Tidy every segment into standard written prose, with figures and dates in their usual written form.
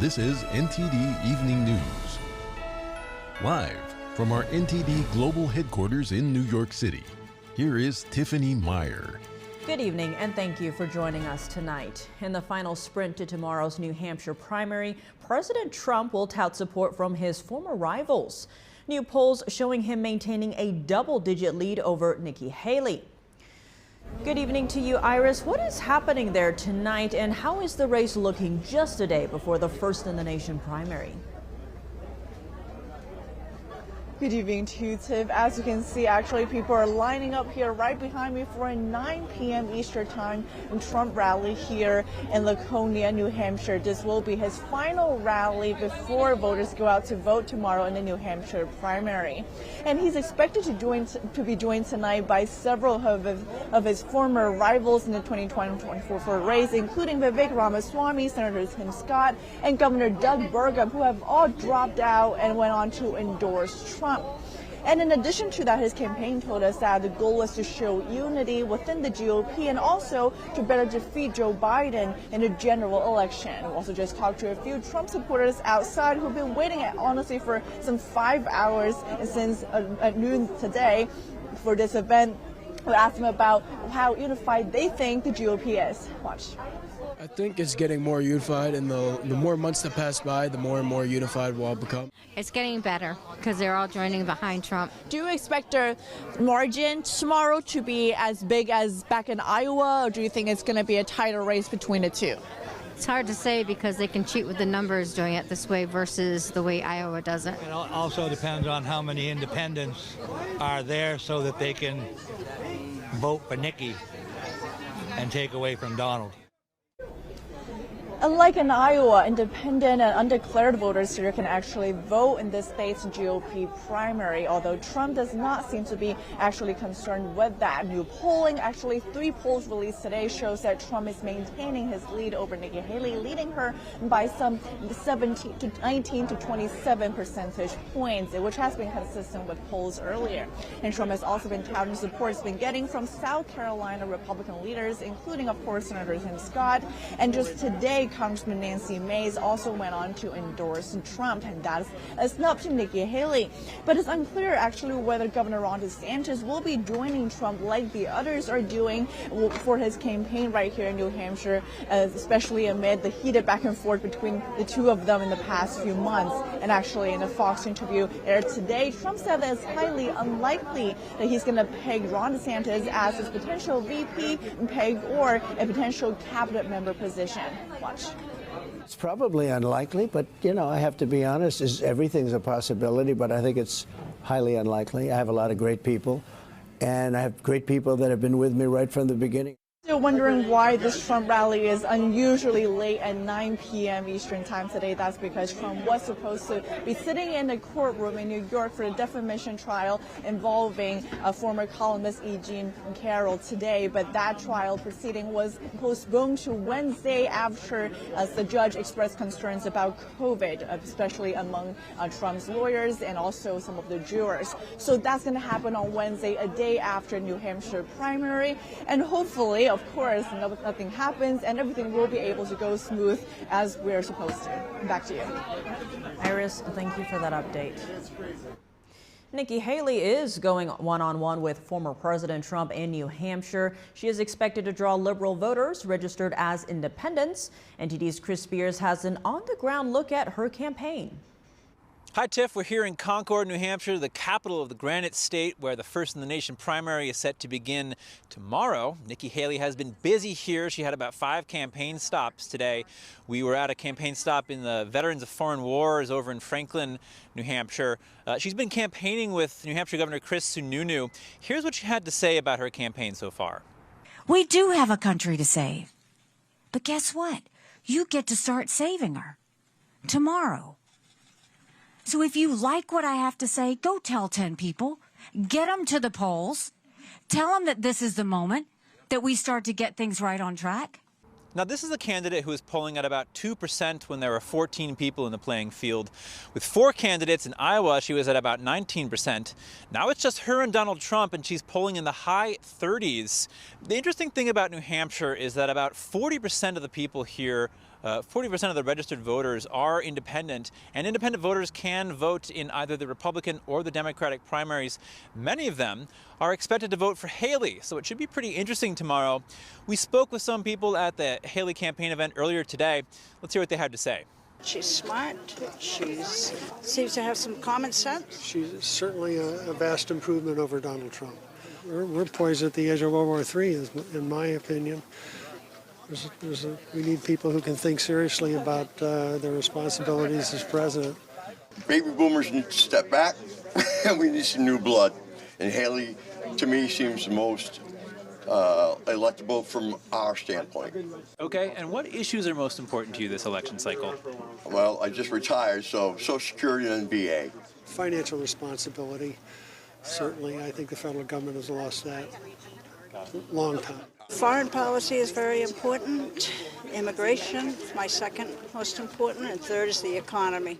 This is NTD Evening News. Live from our NTD Global Headquarters in New York City, here is Tiffany Meyer. Good evening and thank you for joining us tonight. In the final sprint to tomorrow's New Hampshire primary, President Trump will tout support from his former rivals. New polls showing him maintaining a double-digit lead over Nikki Haley. Good evening to you, Iris. What is happening there tonight and how is the race looking just a day before the first in the nation primary? Good evening to you, Tiff. As you can see, actually, people are lining up here right behind me for a 9 p.m. Eastern time Trump rally here in Laconia, New Hampshire. This will be his final rally before voters go out to vote tomorrow in the New Hampshire primary. And he's expected to be joined tonight by several of his former rivals in the 2024 race, including Vivek Ramaswamy, Senator Tim Scott, and Governor Doug Burgum, who have all dropped out and went on to endorse Trump. And in addition to that, his campaign told us that the goal is to show unity within the GOP and also to better defeat Joe Biden in the general election. We also just talked to a few Trump supporters outside who've been waiting honestly for some 5 hours since at noon today for this event. We asked them about how unified they think the GOP is. Watch. I think it's getting more unified, and the more months that pass by, the more and more unified we'll all become. It's getting better because they're all joining behind Trump. Do you expect their margin tomorrow to be as big as back in Iowa, or do you think it's going to be a tighter race between the two? It's hard to say because they can cheat with the numbers doing it this way versus the way Iowa does it. It also depends on how many independents are there so that they can vote for Nikki and take away from Donald. Unlike in Iowa, independent and undeclared voters here can actually vote in this state's GOP primary, although Trump does not seem to be actually concerned with that. New polling, actually 3 polls released today, shows that Trump is maintaining his lead over Nikki Haley, leading her by some 19 to 27 percentage points, which has been consistent with polls earlier. And Trump has also been touting support he's been getting from South Carolina Republican leaders, including, of course, Senator Tim Scott. And just today, Congressman Nancy Mace also went on to endorse Trump, and that is a snub to Nikki Haley. But it's unclear actually whether Governor Ron Desantis will be joining Trump like the others are doing for his campaign right here in New Hampshire, especially amid the heated back and forth between the two of them in the past few months. And actually in a Fox interview aired today, Trump said that it's highly unlikely that he's going to peg Ron DeSantis as his potential VP peg or a potential cabinet member position. Watch. It's probably unlikely, but, I have to be honest, everything's a possibility, but I think it's highly unlikely. I have a lot of great people, and I have great people that have been with me right from the beginning. Still wondering why this Trump rally is unusually late at 9 p.m. Eastern time today. That's because Trump was supposed to be sitting in a courtroom in New York for a defamation trial involving former columnist E. Jean Carroll today, but that trial proceeding was postponed to Wednesday after the judge expressed concerns about COVID, especially among Trump's lawyers and also some of the jurors. So that's going to happen on Wednesday, a day after New Hampshire primary, and hopefully, of course, nothing happens and everything will be able to go smooth as we're supposed to. Back to you. Iris, thank you for that update. Nikki Haley is going one-on-one with former President Trump in New Hampshire. She is expected to draw liberal voters registered as independents. NTD's Chris Spears has an on-the-ground look at her campaign. Hi, Tiff. We're here in Concord, New Hampshire, the capital of the Granite State, where the First in the Nation primary is set to begin tomorrow. Nikki Haley has been busy here. She had about 5 campaign stops today. We were at a campaign stop in the Veterans of Foreign Wars over in Franklin, New Hampshire. She's been campaigning with New Hampshire Governor Chris Sununu. Here's what she had to say about her campaign so far. We do have a country to save. But guess what? You get to start saving her tomorrow. So if you like what I have to say, go tell 10 people, get them to the polls, tell them that this is the moment that we start to get things right on track. Now, this is a candidate who is polling at about 2% when there are 14 people in the playing field. With 4 candidates in Iowa, she was at about 19%. Now it's just her and Donald Trump, and she's polling in the high 30s. The interesting thing about New Hampshire is that about 40% of the people here 40% of the registered voters are independent, and independent voters can vote in either the Republican or the Democratic primaries. Many of them are expected to vote for Haley, so it should be pretty interesting tomorrow. We spoke with some people at the Haley campaign event earlier today. Let's hear what they had to say. She's smart. She seems to have some common sense. She's certainly a vast improvement over Donald Trump. We're poised at the edge of World War III, in my opinion. We need people who can think seriously about their responsibilities as president. Baby boomers need to step back, and we need some new blood. And Haley, to me, seems the most electable from our standpoint. Okay, and what issues are most important to you this election cycle? Well, I just retired, so Social Security and VA. Financial responsibility. Certainly, I think the federal government has lost that long time. Foreign policy is very important. Immigration is my second most important, and third is the economy.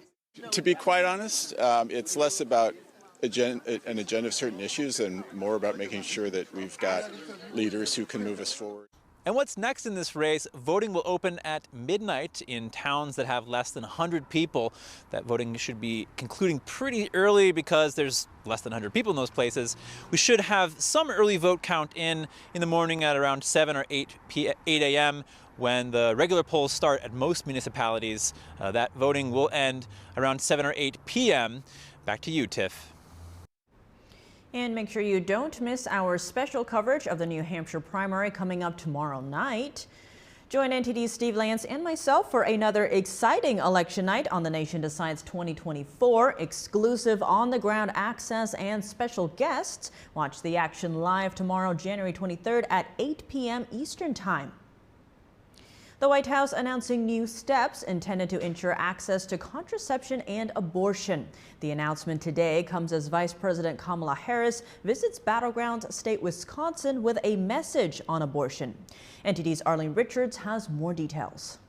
To be quite honest, it's less about an agenda of certain issues and more about making sure that we've got leaders who can move us forward. And what's next in this race? Voting will open at midnight in towns that have less than 100 people. That voting should be concluding pretty early because there's less than 100 people in those places. We should have some early vote count in the morning at around 7 or 8 a.m. when the regular polls start at most municipalities. That voting will end around 7 or 8 p.m. Back to you, Tiff. And make sure you don't miss our special coverage of the New Hampshire primary coming up tomorrow night. Join NTD's Steve Lance and myself for another exciting election night on The Nation Decides 2024. Exclusive on-the-ground access and special guests. Watch the action live tomorrow, January 23rd at 8 p.m. Eastern Time. The White House announcing new steps intended to ensure access to contraception and abortion. The announcement today comes as Vice President Kamala Harris visits battleground state Wisconsin with a message on abortion. NTD's Arlene Richards has more details.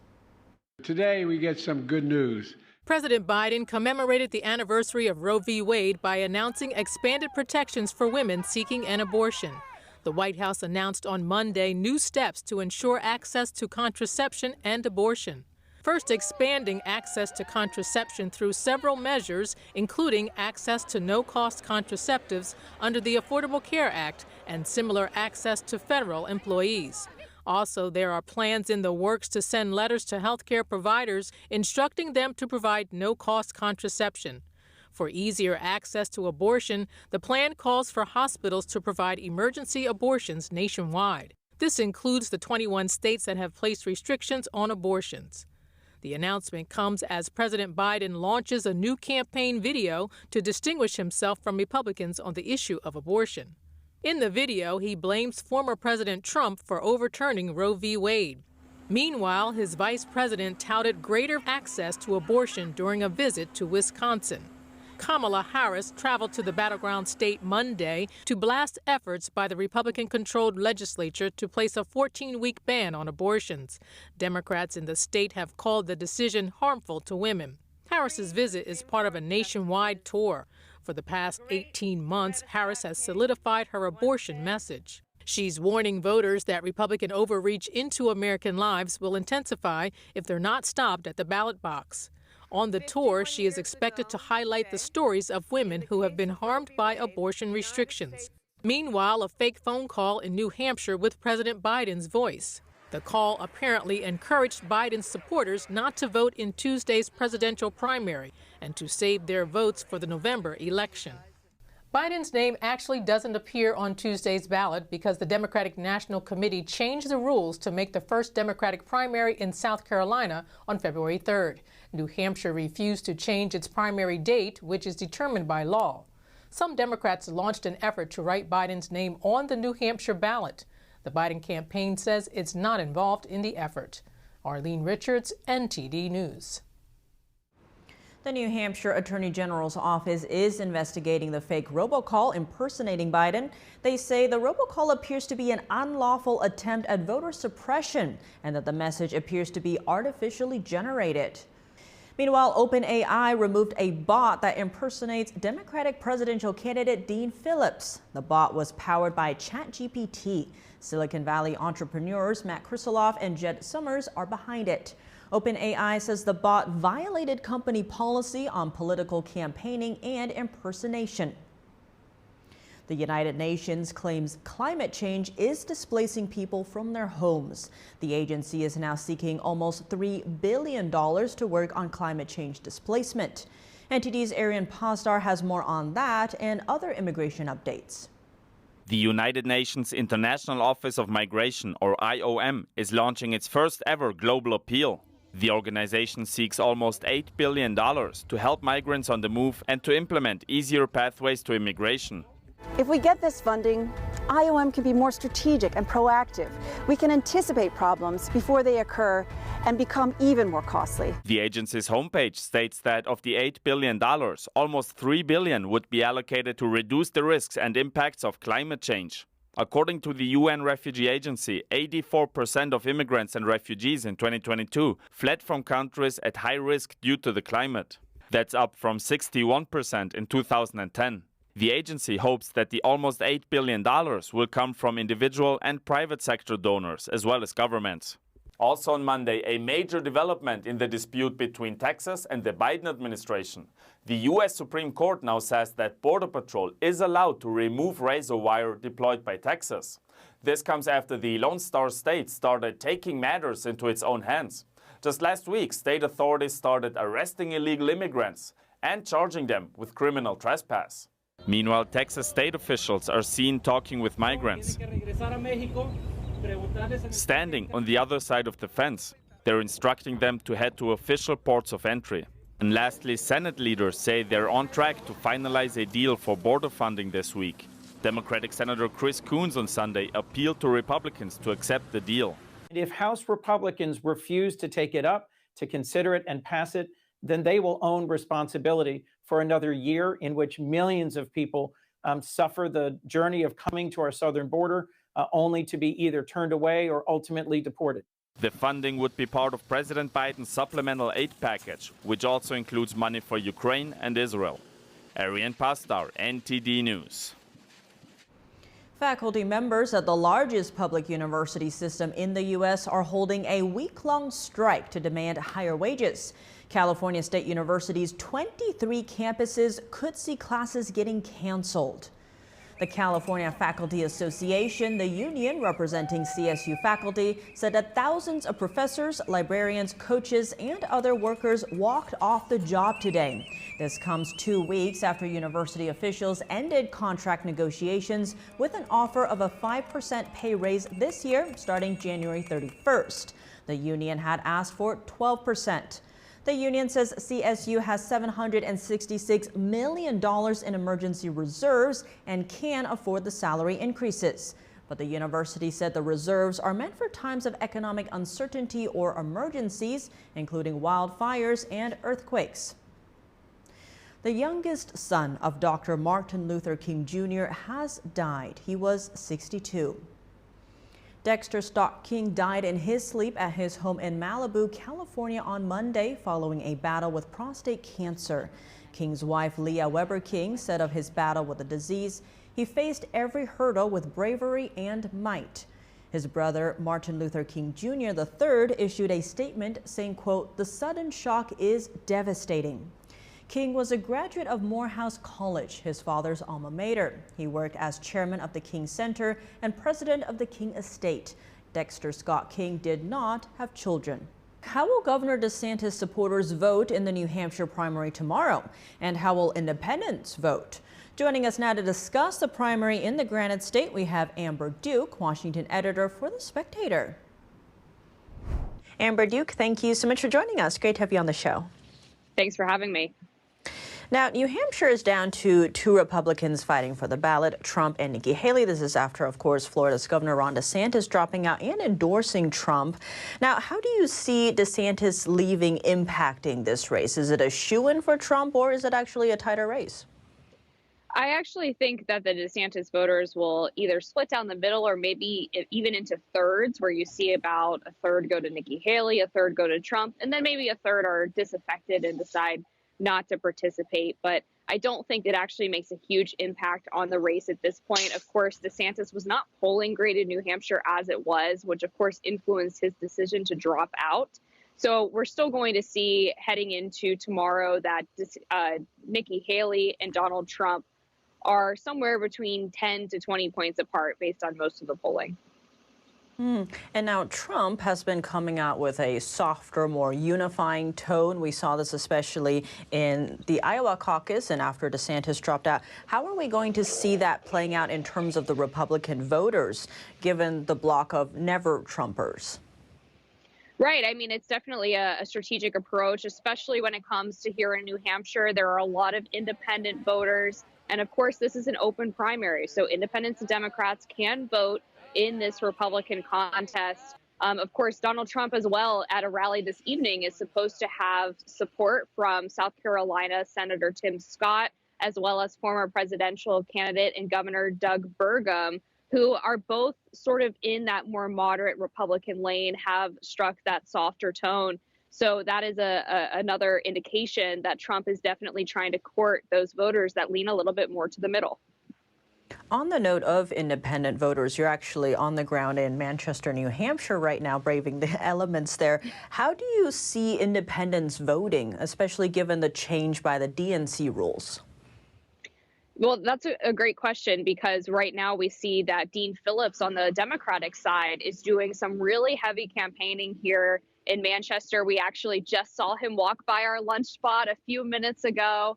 Today we get some good news. President Biden commemorated the anniversary of Roe v. Wade by announcing expanded protections for women seeking an abortion. The White House announced on Monday new steps to ensure access to contraception and abortion. First, expanding access to contraception through several measures, including access to no-cost contraceptives under the Affordable Care Act and similar access to federal employees. Also, there are plans in the works to send letters to healthcare providers instructing them to provide no-cost contraception. For easier access to abortion, the plan calls for hospitals to provide emergency abortions nationwide. This includes the 21 states that have placed restrictions on abortions. The announcement comes as President Biden launches a new campaign video to distinguish himself from Republicans on the issue of abortion. In the video, he blames former President Trump for overturning Roe v. Wade. Meanwhile, his vice president touted greater access to abortion during a visit to Wisconsin. Kamala Harris traveled to the battleground state Monday to blast efforts by the Republican-controlled legislature to place a 14-week ban on abortions. Democrats in the state have called the decision harmful to women. Harris's visit is part of a nationwide tour. For the past 18 months, Harris has solidified her abortion message. She's warning voters that Republican overreach into American lives will intensify if they're not stopped at the ballot box. On the tour, she is expected to highlight the stories of women who have been harmed by abortion restrictions. Meanwhile, a fake phone call in New Hampshire with President Biden's voice. The call apparently encouraged Biden's supporters not to vote in Tuesday's presidential primary and to save their votes for the November election. Biden's name actually doesn't appear on Tuesday's ballot because the Democratic National Committee changed the rules to make the first Democratic primary in South Carolina on February 3rd. New Hampshire refused to change its primary date, which is determined by law. Some Democrats launched an effort to write Biden's name on the New Hampshire ballot. The Biden campaign says it's not involved in the effort. Arlene Richards, NTD News. The New Hampshire Attorney General's office is investigating the fake robocall impersonating Biden. They say the robocall appears to be an unlawful attempt at voter suppression and that the message appears to be artificially generated. Meanwhile, OpenAI removed a bot that impersonates Democratic presidential candidate Dean Phillips. The bot was powered by ChatGPT. Silicon Valley entrepreneurs Matt Krisiloff and Jed Summers are behind it. OpenAI says the bot violated company policy on political campaigning and impersonation. The United Nations claims climate change is displacing people from their homes. The agency is now seeking almost $3 billion to work on climate change displacement. NTD's Arian Pasdar has more on that and other immigration updates. The United Nations International Office of Migration, or IOM, is launching its first ever global appeal. The organization seeks almost $8 billion to help migrants on the move and to implement easier pathways to immigration. If we get this funding, IOM can be more strategic and proactive. We can anticipate problems before they occur and become even more costly. The agency's homepage states that of the $8 billion, almost $3 billion would be allocated to reduce the risks and impacts of climate change. According to the UN Refugee Agency, 84% of immigrants and refugees in 2022 fled from countries at high risk due to the climate. That's up from 61% in 2010. The agency hopes that the almost $8 billion will come from individual and private sector donors, as well as governments. Also on Monday, a major development in the dispute between Texas and the Biden administration. The U.S. Supreme Court now says that Border Patrol is allowed to remove razor wire deployed by Texas. This comes after the Lone Star State started taking matters into its own hands. Just last week, state authorities started arresting illegal immigrants and charging them with criminal trespass. Meanwhile, Texas state officials are seen talking with migrants, standing on the other side of the fence. They're instructing them to head to official ports of entry. And lastly, Senate leaders say they're on track to finalize a deal for border funding this week. Democratic Senator Chris Coons on Sunday appealed to Republicans to accept the deal. If House Republicans refuse to take it up, to consider it and pass it, then they will own responsibility for another year in which millions of people suffer the journey of coming to our southern border, only to be either turned away or ultimately deported. The funding would be part of President Biden's supplemental aid package, which also includes money for Ukraine and Israel. Arian Pasdar, NTD News. Faculty members at the largest public university system in the U.S. are holding a week-long strike to demand higher wages. California State University's 23 campuses could see classes getting canceled. The California Faculty Association, the union representing CSU faculty, said that thousands of professors, librarians, coaches, and other workers walked off the job today. This comes 2 weeks after university officials ended contract negotiations with an offer of a 5% pay raise this year, starting January 31st. The union had asked for 12%. The union says CSU has $766 million in emergency reserves and can afford the salary increases. But the university said the reserves are meant for times of economic uncertainty or emergencies, including wildfires and earthquakes. The youngest son of Dr. Martin Luther King Jr. has died. He was 62. Dexter Stock King died in his sleep at his home in Malibu, California on Monday following a battle with prostate cancer. King's wife, Leah Weber King, said of his battle with the disease, he faced every hurdle with bravery and might. His brother, Martin Luther King Jr. III, issued a statement saying, quote, "The sudden shock is devastating." King was a graduate of Morehouse College, his father's alma mater. He worked as chairman of the King Center and president of the King Estate. Dexter Scott King did not have children. How will Governor Desantis supporters vote in the New Hampshire primary tomorrow? And how will independents vote? Joining us now to discuss the primary in the Granite State, we have Amber Duke, Washington editor for The Spectator. Amber Duke, thank you so much for joining us. Great to have you on the show. Thanks for having me. Now, New Hampshire is down to 2 Republicans fighting for the ballot, Trump and Nikki Haley. This is after, of course, Florida's Governor Ron DeSantis dropping out and endorsing Trump. Now, how do you see DeSantis leaving impacting this race? Is it a shoo-in for Trump, or is it actually a tighter race? I actually think that the DeSantis voters will either split down the middle or maybe even into thirds, where you see about a third go to Nikki Haley, a third go to Trump, and then maybe a third are disaffected and decide not to participate. But I don't think it actually makes a huge impact on the race at this point. Of course, DeSantis was not polling great in New Hampshire as it was, which of course influenced his decision to drop out. So we're still going to see heading into tomorrow that Nikki Haley and Donald Trump are somewhere between 10 to 20 points apart based on most of the polling. And now Trump has been coming out with a softer, more unifying tone. We saw this especially in the Iowa caucus and after Desantis dropped out. How are we going to see that playing out in terms of the Republican voters, given the block of never Trumpers? Right. I mean, it's definitely a strategic approach, especially when it comes to here in New Hampshire. There are a lot of independent voters. And of course, this is an open primary. So independents and Democrats can vote in this Republican contest. Of course, Donald Trump as well at a rally this evening is supposed to have support from South Carolina Senator Tim Scott, as well as former presidential candidate and Governor Doug Burgum, who are both sort of in that more moderate Republican lane, have struck that softer tone. So that is another indication that Trump is definitely trying to court those voters that lean a little bit more to the middle. On the note of independent voters, you're actually on the ground in Manchester, New Hampshire right now, braving the elements there. How do you see independents voting, especially given the change by the DNC rules? Well, that's a great question, because right now we see that Dean Phillips on the Democratic side is doing some really heavy campaigning here in Manchester. We actually just saw him walk by our lunch spot a few minutes ago.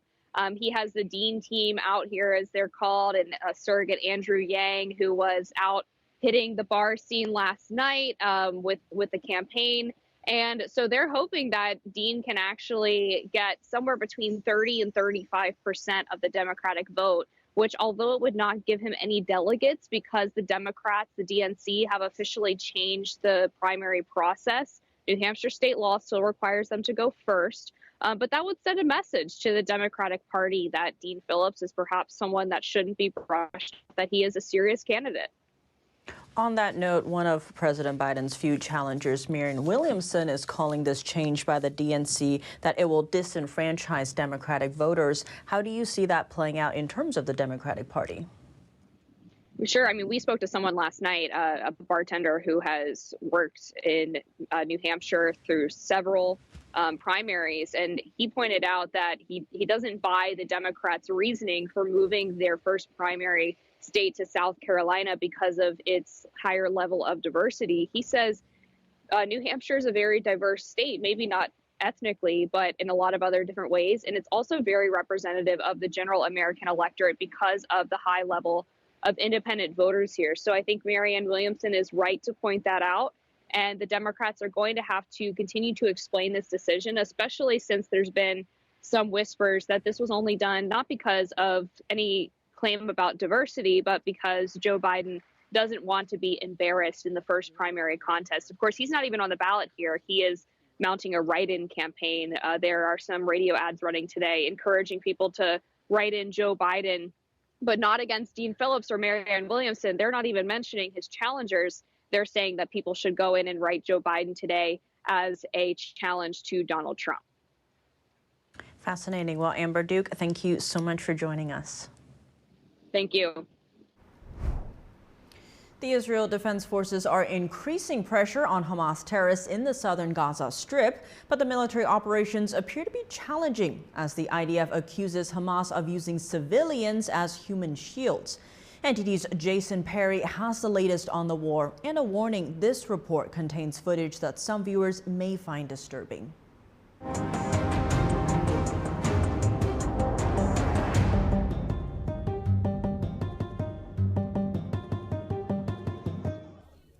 He has the Dean team out here, as they're called, and surrogate Andrew Yang, who was out hitting the bar scene last night with the campaign. And so they're hoping that Dean can actually get somewhere between 30 and 35% of the Democratic vote, which, although it would not give him any delegates because the Democrats, the DNC, have officially changed the primary process. New Hampshire state law still requires them to go first. But that would send a message to the Democratic Party that Dean Phillips is perhaps someone that shouldn't be brushed, that he is a serious candidate. On that note, one of President Biden's few challengers, Marianne Williamson, is calling this change by the DNC that it will disenfranchise Democratic voters. How do you see that playing out in terms of the Democratic Party? Sure. I mean, we spoke to someone last night, a bartender who has worked in New Hampshire through several primaries, and he pointed out that he doesn't buy the Democrats' reasoning for moving their first primary state to South Carolina because of its higher level of diversity. He says New Hampshire is a very diverse state, maybe not ethnically, but in a lot of other different ways. And it's also very representative of the general American electorate because of the high level of independent voters here. So I think Marianne Williamson is right to point that out. And the Democrats are going to have to continue to explain this decision, especially since there's been some whispers that this was only done not because of any claim about diversity, but because Joe Biden doesn't want to be embarrassed in the first primary contest. Of course, he's not even on the ballot here. He is mounting a write-in campaign. There are some radio ads running today encouraging people to write in Joe Biden, but not against Dean Phillips or Marianne Williamson. They're not even mentioning his challengers. They're saying that people should go in and write Joe Biden today as a challenge to Donald Trump. Fascinating. Well, Amber Duke, thank you so much for joining us. Thank you. The Israel Defense Forces are increasing pressure on Hamas terrorists in the southern Gaza Strip, but the military operations appear to be challenging as the IDF accuses Hamas of using civilians as human shields. NTD's Jason Perry has the latest on the war and a warning: this report contains footage that some viewers may find disturbing.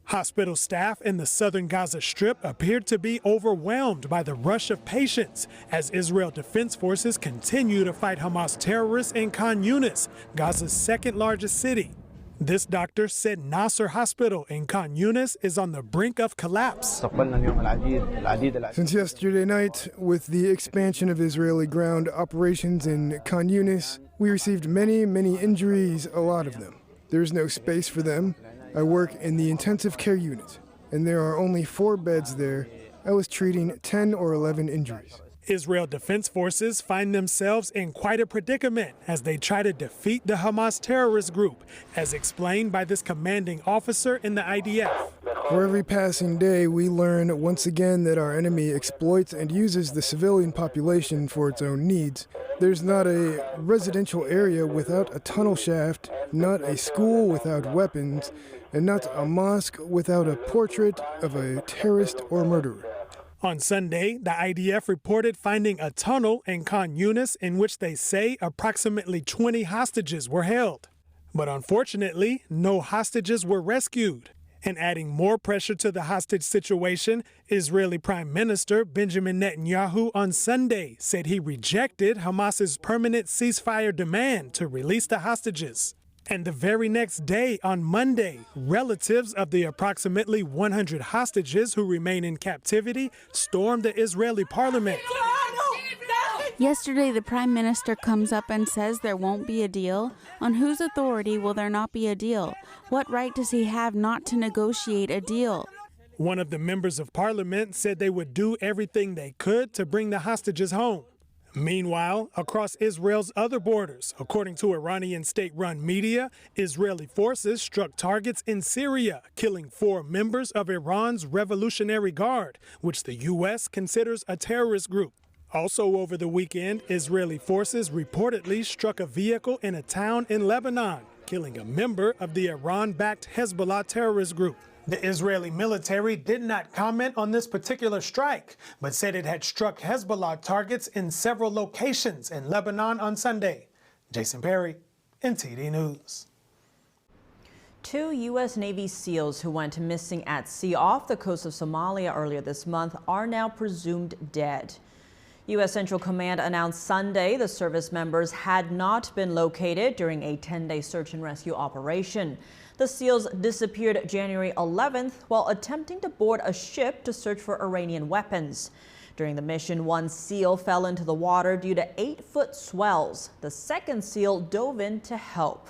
Hospital staff in the southern Gaza Strip appeared to be overwhelmed by the rush of patients as Israel Defense Forces continue to fight Hamas terrorists in Khan Yunis, Gaza's second largest city. This doctor said Nasser Hospital in Khan Yunis is on the brink of collapse. Since yesterday night, with the expansion of Israeli ground operations in Khan Yunis, we received many injuries, a lot of them. There's no space for them. I work in the intensive care unit, and there are only 4 beds there. I was treating 10 or 11 injuries. Israel Defense Forces find themselves in quite a predicament as they try to defeat the Hamas terrorist group, as explained by this commanding officer in the IDF. For every passing day, we learn once again that our enemy exploits and uses the civilian population for its own needs. There's not a residential area without a tunnel shaft, not a school without weapons, and not a mosque without a portrait of a terrorist or murderer. On Sunday, the IDF reported finding a tunnel in Khan Yunis in which they say approximately 20 hostages were held. But unfortunately, no hostages were rescued. And adding more pressure to the hostage situation, Israeli Prime Minister Benjamin Netanyahu on Sunday said he rejected Hamas's permanent ceasefire demand to release the hostages. And the very next day, on Monday, relatives of the approximately 100 hostages who remain in captivity stormed the Israeli parliament. Yesterday, the prime minister comes up and says there won't be a deal. On whose authority will there not be a deal? What right does he have not to negotiate a deal? One of the members of parliament said they would do everything they could to bring the hostages home. Meanwhile, across Israel's other borders, according to Iranian state-run media, Israeli forces struck targets in Syria, killing 4 members of Iran's Revolutionary Guard, which the U.S. considers a terrorist group. Also over the weekend, Israeli forces reportedly struck a vehicle in a town in Lebanon, killing a member of the Iran-backed Hezbollah terrorist group. The Israeli military did not comment on this particular strike, but said it had struck Hezbollah targets in several locations in Lebanon on Sunday. Jason Perry, NTD News. 2 U.S. Navy SEALs who went missing at sea off the coast of Somalia earlier this month are now presumed dead. U.S. Central Command announced Sunday the service members had not been located during a 10-day search and rescue operation. The SEALs disappeared January 11th while attempting to board a ship to search for Iranian weapons. During the mission, 1 SEAL fell into the water due to 8-foot swells. The second SEAL dove in to help.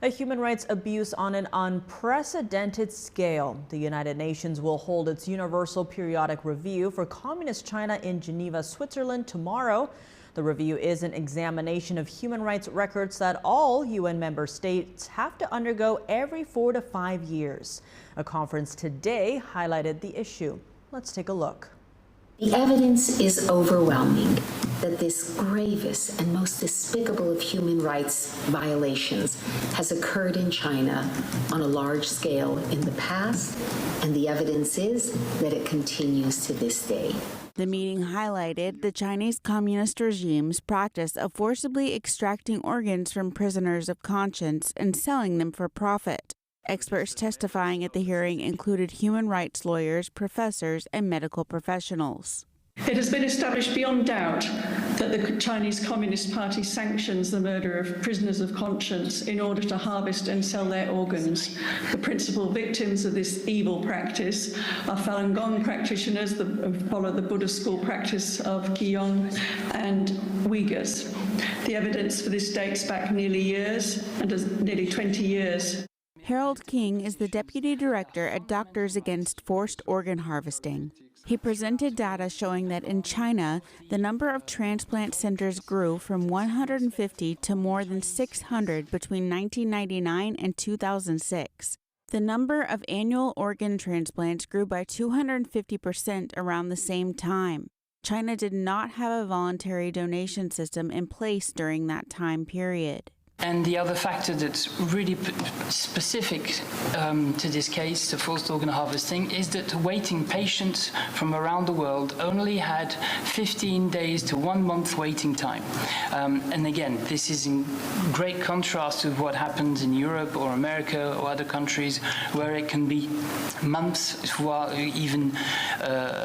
A human rights abuse on an unprecedented scale. The United Nations will hold its Universal Periodic Review for Communist China in Geneva, Switzerland tomorrow. The review is an examination of human rights records that all UN member states have to undergo every 4 to 5 years. A conference today highlighted the issue. Let's take a look. The evidence is overwhelming that this gravest and most despicable of human rights violations has occurred in China on a large scale in the past, and the evidence is that it continues to this day. The meeting highlighted the Chinese Communist regime's practice of forcibly extracting organs from prisoners of conscience and selling them for profit. Experts testifying at the hearing included human rights lawyers, professors, and medical professionals. It has been established beyond doubt that the Chinese Communist Party sanctions the murder of prisoners of conscience in order to harvest and sell their organs. The principal victims of this evil practice are Falun Gong practitioners that follow the Buddhist school practice of Qigong and Uyghurs. The evidence for this dates back nearly 20 years. Harold King is the deputy director at Doctors Against Forced Organ Harvesting. He presented data showing that in China, the number of transplant centers grew from 150 to more than 600 between 1999 and 2006. The number of annual organ transplants grew by 250% around the same time. China did not have a voluntary donation system in place during that time period. And the other factor that's really specific to this case, to forced organ harvesting, is that waiting patients from around the world only had 15 days to 1 month waiting time. And again, this is in great contrast to what happens in Europe or America or other countries where it can be months or even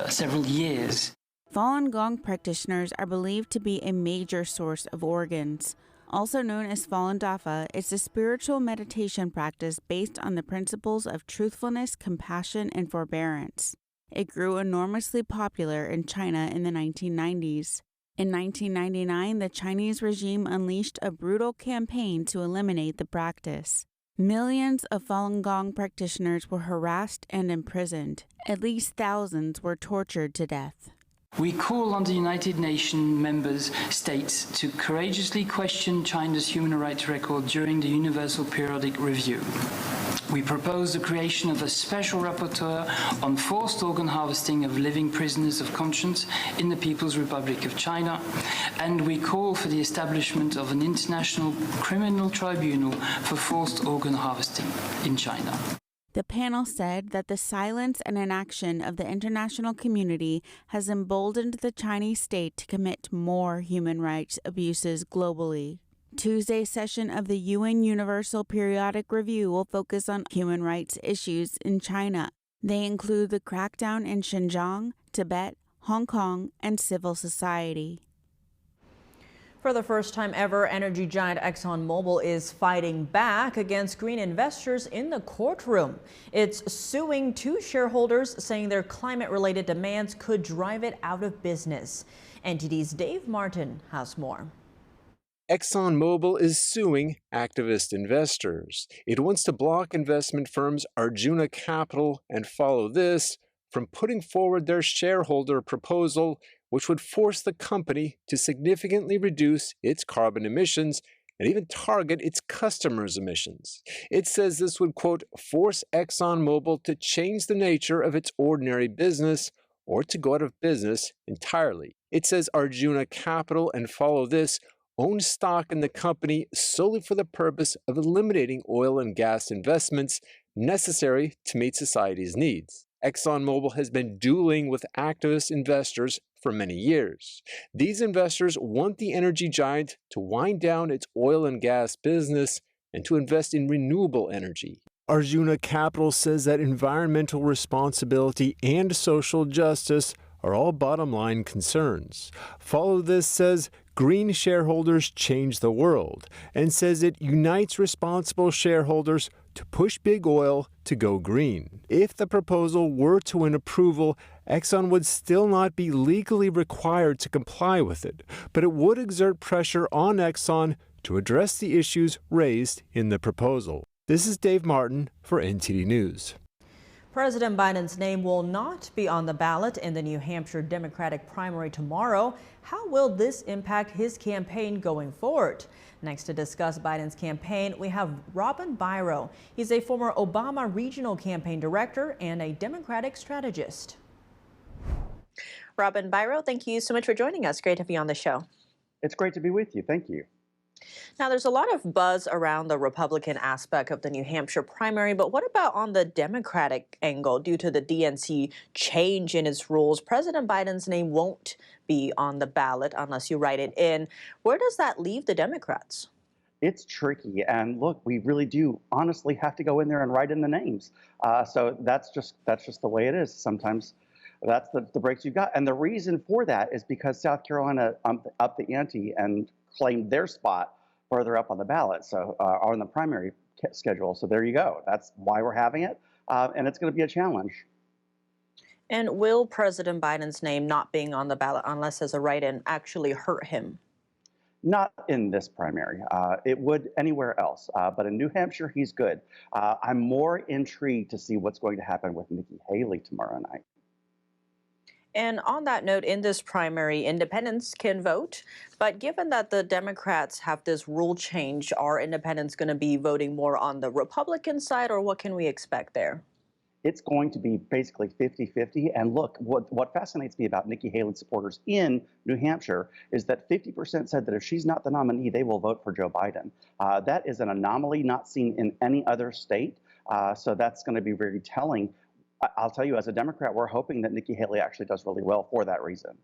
several years. Falun Gong practitioners are believed to be a major source of organs. Also known as Falun Dafa, it's a spiritual meditation practice based on the principles of truthfulness, compassion, and forbearance. It grew enormously popular in China in the 1990s. In 1999, the Chinese regime unleashed a brutal campaign to eliminate the practice. Millions of Falun Gong practitioners were harassed and imprisoned. At least thousands were tortured to death. We call on the United Nations member states to courageously question China's human rights record during the Universal Periodic Review. We propose the creation of a special rapporteur on forced organ harvesting of living prisoners of conscience in the People's Republic of China, and we call for the establishment of an international criminal tribunal for forced organ harvesting in China. The panel said that the silence and inaction of the international community has emboldened the Chinese state to commit more human rights abuses globally. Tuesday's session of the UN Universal Periodic Review will focus on human rights issues in China. They include the crackdown in Xinjiang, Tibet, Hong Kong, and civil society. For the first time ever, energy giant Exxonmobil is fighting back against green investors in the courtroom. It's suing two shareholders, saying their climate-related demands could drive it out of business. NTD's Dave Martin has more. Exxonmobil is suing activist investors. It wants to block investment firms Arjuna Capital and Follow This from putting forward their shareholder proposal, which would force the company to significantly reduce its carbon emissions and even target its customers' emissions. It says this would, quote, force ExxonMobil to change the nature of its ordinary business or to go out of business entirely. It says Arjuna Capital and Follow This own stock in the company solely for the purpose of eliminating oil and gas investments necessary to meet society's needs. ExxonMobil has been dueling with activist investors for many years. These investors want the energy giant to wind down its oil and gas business and to invest in renewable energy. Arjuna Capital says that environmental responsibility and social justice are all bottom-line concerns. Follow This says green shareholders change the world and says it unites responsible shareholders to push big oil to go green. If the proposal were to win approval, Exxon would still not be legally required to comply with it, but it would exert pressure on Exxon to address the issues raised in the proposal. This is Dave Martin for NTD News. President Biden's name will not be on the ballot in the New Hampshire Democratic primary tomorrow. How will this impact his campaign going forward? Next to discuss Biden's campaign, we have BIRO. He's a former Obama regional campaign director and a Democratic strategist. BIRO, thank you so much for joining us. Great to be on the show. It's great to be with you. Thank you. Now, there's a lot of buzz around the Republican aspect of the New Hampshire primary, but what about on the Democratic angle? Due to the DNC change in its rules, President Biden's name won't be on the ballot unless you write it in. Where does that leave the Democrats? It's tricky, and look, we really do honestly have to go in there and write in the names. So that's just the way it is. Sometimes that's the breaks you've got, and the reason for that is because South Carolina upped the ante and claimed their spot further up on the ballot, so on the primary schedule. So there you go. That's why we're having it, and it's going to be a challenge. And will President Biden's name not being on the ballot unless as a write-in actually hurt him? Not in this primary. It would anywhere else, but in New Hampshire, he's good. I'm more intrigued to see what's going to happen with Nikki Haley tomorrow night. And on that note, in this primary, independents can vote. But given that the Democrats have this rule change, are independents going to be voting more on the Republican side, or what can we expect there? It's going to be basically 50-50. And look, what fascinates me about Nikki Haley's supporters in New Hampshire is that 50% said that if she's not the nominee, they will vote for Joe Biden. That is an anomaly not seen in any other state. So that's going to be very telling. I'll tell you, as a Democrat, we're hoping that Nikki Haley actually does really well for that reason.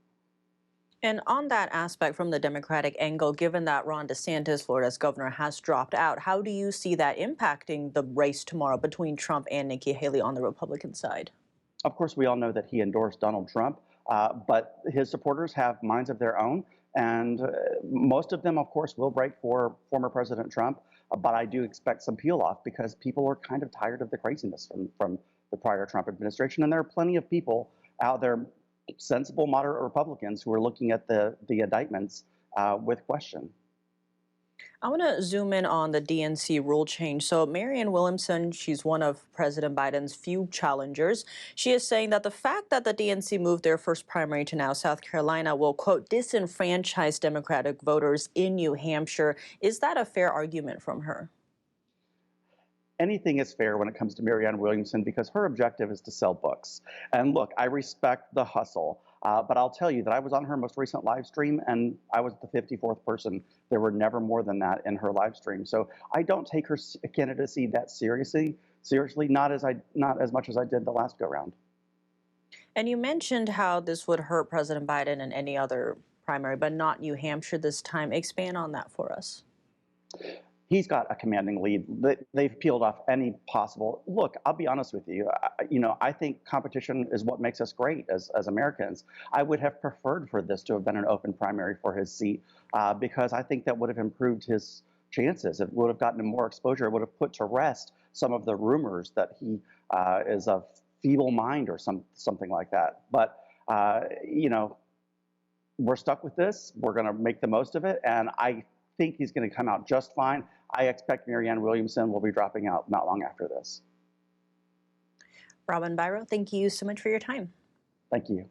And on that aspect, from the Democratic angle, given that Ron Desantis, Florida's governor, has dropped out, how do you see that impacting the race tomorrow between Trump and Nikki Haley on the Republican side? Of course, we all know that he endorsed Donald Trump, but his supporters have minds of their own. And most of them, of course, will break for former President Trump. But I do expect some peel off because people are kind of tired of the craziness from the prior Trump administration. And there are plenty of people out there, sensible, moderate Republicans, who are looking at the indictments with question. I want to zoom in on the DNC rule change. So Marianne Williamson, she's one of President Biden's few challengers. She is saying that the fact that the DNC moved their first primary to now South Carolina will, quote, disenfranchise Democratic voters in New Hampshire. Is that a fair argument from her? Anything is fair when it comes to Marianne Williamson because her objective is to sell books. And look, I respect the hustle, but I'll tell you that I was on her most recent live stream and I was the 54th person. There were never more than that in her live stream. So I don't take her candidacy that seriously, not as much as I did the last go round. And you mentioned how this would hurt President Biden in any other primary, but not New Hampshire this time. Expand on that for us. He's got a commanding lead. They've peeled off any possible. Look, I'll be honest with you. I think competition is what makes us great as Americans. I would have preferred for this to have been an open primary for his seat because I think that would have improved his chances. It would have gotten him more exposure. It would have put to rest some of the rumors that he is of feeble mind or something like that. But we're stuck with this. We're going to make the most of it, and I think he's going to come out just fine. I expect Marianne Williamson will be dropping out not long after this. Robin BIRO, thank you so much for your time. Thank you.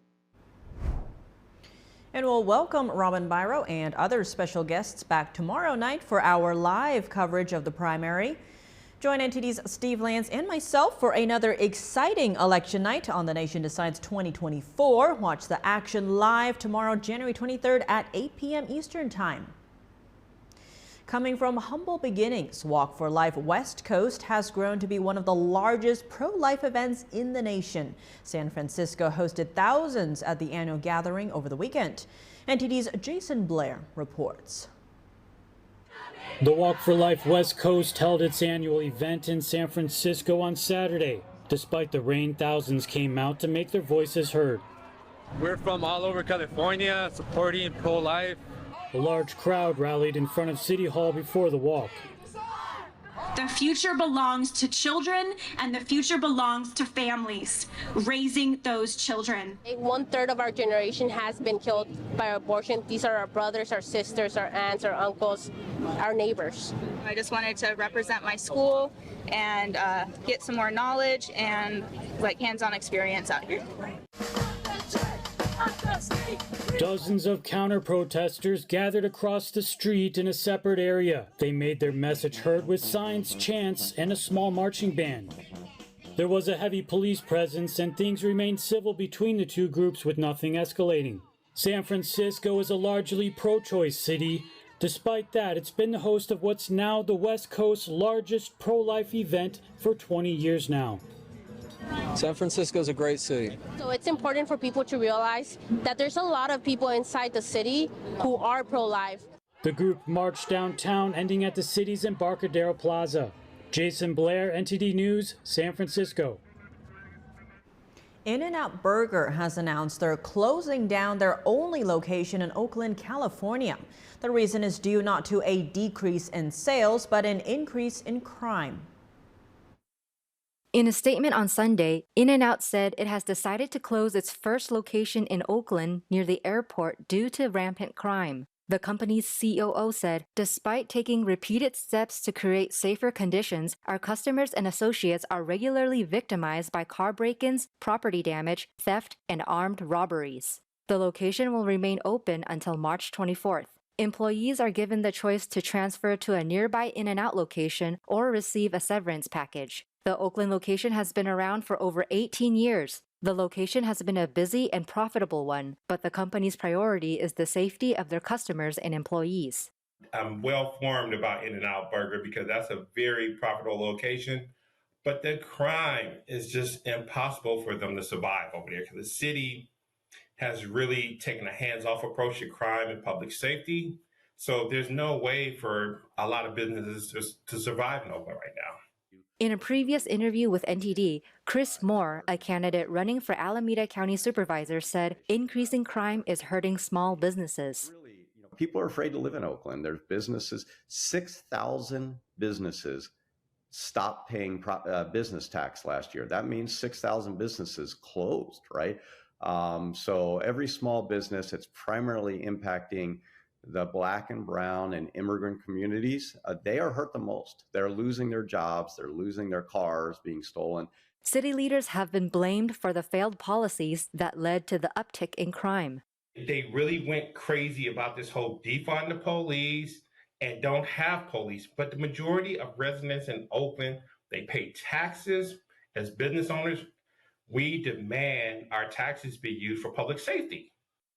And we'll welcome Robin BIRO and other special guests back tomorrow night for our live coverage of the primary. Join NTD's Steve Lance and myself for another exciting election night on The Nation Decides 2024. Watch the action live tomorrow, January 23rd at 8 p.m. Eastern Time. Coming from humble beginnings, Walk for Life West Coast has grown to be one of the largest pro-life events in the nation. San Francisco hosted thousands at the annual gathering over the weekend. NTD's Jason Blair reports. The Walk for Life West Coast held its annual event in San Francisco on Saturday. Despite the rain, thousands came out to make their voices heard. We're from all over California supporting pro-life. A large crowd rallied in front of City Hall before the walk. The future belongs to children, and the future belongs to families, raising those children. 1/3 of our generation has been killed by abortion. These are our brothers, our sisters, our aunts, our uncles, our neighbors. I just wanted to represent my school and get some more knowledge and like hands-on experience out here. Dozens of counter-protesters gathered across the street in a separate area. They made their message heard with signs, chants, and a small marching band. There was a heavy police presence and things remained civil between the two groups with nothing escalating. San Francisco is a largely pro-choice city. Despite that, it's been the host of what's now the West Coast's largest pro-life event for 20 years now. San Francisco is a great city. So it's important for people to realize that there's a lot of people inside the city who are pro-life. The group marched downtown, ending at the city's Embarcadero Plaza. Jason Blair, NTD News, San Francisco. In-N-Out Burger has announced they're closing down their only location in Oakland, California. The reason is due not to a decrease in sales, but an increase in crime. In a statement on Sunday, In-N-Out said it has decided to close its first location in Oakland near the airport due to rampant crime. The company's COO said, despite taking repeated steps to create safer conditions, our customers and associates are regularly victimized by car break-ins, property damage, theft, and armed robberies. The location will remain open until March 24th. Employees are given the choice to transfer to a nearby In-N-Out location or receive a severance package. The Oakland location has been around for over 18 years. The location has been a busy and profitable one, but the company's priority is the safety of their customers and employees. I'm well informed about In-N-Out Burger because that's a very profitable location, but the crime is just impossible for them to survive over there because the city has really taken a hands-off approach to crime and public safety. So there's no way for a lot of businesses to survive in Oakland right now. In a previous interview with NTD, Chris Moore, a candidate running for Alameda County Supervisor, said increasing crime is hurting small businesses. People are afraid to live in Oakland. There's businesses, 6,000 businesses stopped paying business tax last year. That means 6,000 businesses closed, right? So every small business, it's primarily impacting the Black and brown and immigrant communities, they are hurt the most. They're losing their jobs, they're losing their cars being stolen. City leaders have been blamed for the failed policies that led to the uptick in crime. They really went crazy about this whole defund the police and don't have police. But the majority of residents in Oakland, they pay taxes as business owners. We demand our taxes be used for public safety.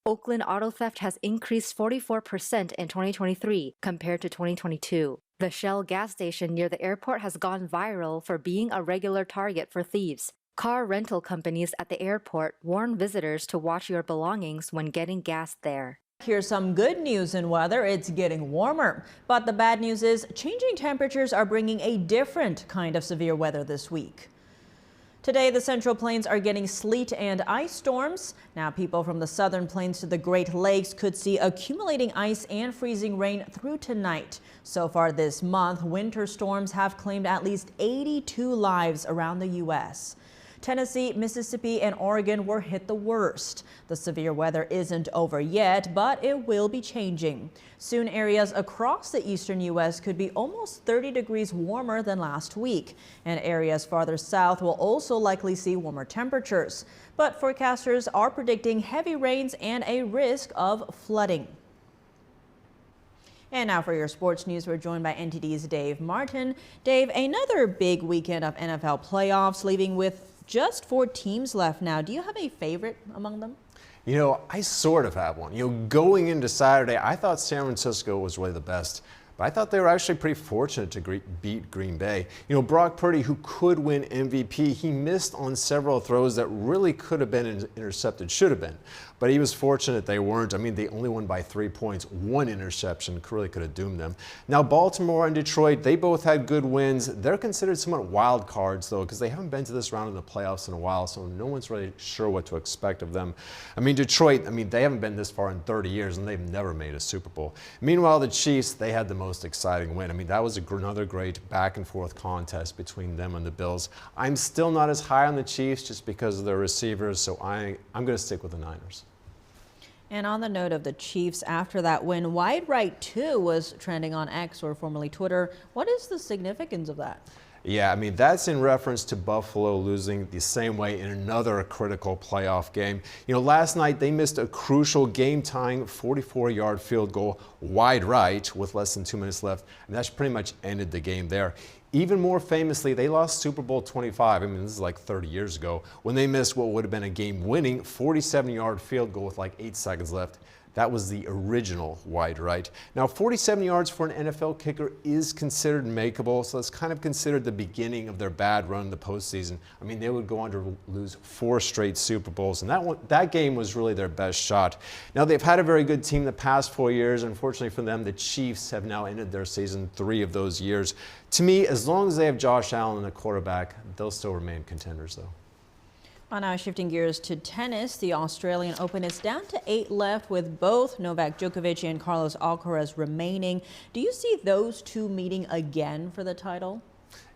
Oakland auto theft has increased 44% in 2023 compared to 2022. The Shell gas station near the airport has gone viral for being a regular target for thieves. Car rental companies at the airport warn visitors to watch your belongings when getting gas there. Here's some good news in weather. It's getting warmer. But the bad news is changing temperatures are bringing a different kind of severe weather this week. Today, the Central Plains are getting sleet and ice storms. Now, people from the Southern Plains to the Great Lakes could see accumulating ice and freezing rain through tonight. So far this month, winter storms have claimed at least 82 lives around the U.S. Tennessee, Mississippi, and Oregon were hit the worst. The severe weather isn't over yet, but it will be changing. Soon, areas across the eastern U.S. could be almost 30 degrees warmer than last week. And areas farther south will also likely see warmer temperatures. But forecasters are predicting heavy rains and a risk of flooding. And now for your sports news, we're joined by NTD's Dave Martin. Dave, another big weekend of NFL playoffs, leaving with just 4 teams left now. Do you have a favorite among them? You know, I sort of have one. You know, going into Saturday, I thought San Francisco was really the best. But I thought they were actually pretty fortunate to beat Green Bay. You know, Brock Purdy, who could win MVP, he missed on several throws that really could have been intercepted, should have been. But he was fortunate they weren't. I mean, they only won by 3 points. One interception really could have doomed them. Now, Baltimore and Detroit, they both had good wins. They're considered somewhat wild cards, though, because they haven't been to this round of the playoffs in a while, so no one's really sure what to expect of them. I mean, Detroit, they haven't been this far in 30 years, and they've never made a Super Bowl. Meanwhile, the Chiefs, they had the most exciting win. I mean, that was another great back-and-forth contest between them and the Bills. I'm still not as high on the Chiefs just because of their receivers, so I'm going to stick with the Niners. And on the note of the Chiefs, after that win, Wide Right 2 was trending on X, or formerly Twitter. What is the significance of that? Yeah, I mean, that's in reference to Buffalo losing the same way in another critical playoff game. You know, last night they missed a crucial game-tying 44-yard field goal wide right with less than 2 minutes left, and that's pretty much ended the game there. Even more famously, they lost Super Bowl 25, I mean, this is like 30 years ago, when they missed what would have been a game-winning 47-yard field goal with like 8 seconds left. That was the original wide right. Now, 47 yards for an NFL kicker is considered makeable, so it's kind of considered the beginning of their bad run in the postseason. I mean, they would go on to lose 4 straight Super Bowls, and that game was really their best shot. Now, they've had a very good team the past 4 years. Unfortunately for them, the Chiefs have now ended their season 3 of those years. To me, as long as they have Josh Allen and a quarterback, they'll still remain contenders, though. Well, now shifting gears to tennis, the Australian Open is down to 8 left with both Novak Djokovic and Carlos Alcaraz remaining. Do you see those two meeting again for the title?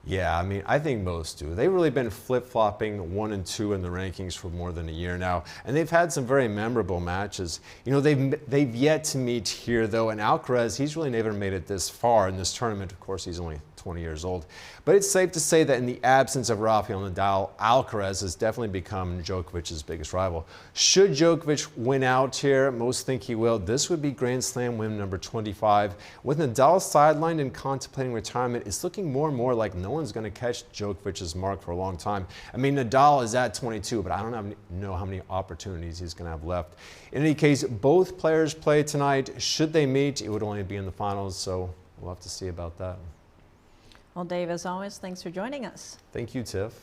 Yeah, I mean, I think most do. They've really been flip-flopping 1 and 2 in the rankings for more than a year now, and they've had some very memorable matches. You know, they've yet to meet here, though, and Alcaraz, he's really never made it this far in this tournament. Of course, he's only 20 years old. But it's safe to say that in the absence of Rafael Nadal, Alcaraz has definitely become Djokovic's biggest rival. Should Djokovic win out here, most think he will, this would be Grand Slam win number 25. With Nadal sidelined and contemplating retirement, it's looking more and more like no one's going to catch Djokovic's mark for a long time. I mean, Nadal is at 22, but I don't know how many opportunities he's going to have left. In any case, both players play tonight. Should they meet, it would only be in the finals, so we'll have to see about that. Well, Dave, as always, thanks for joining us. Thank you, Tiff.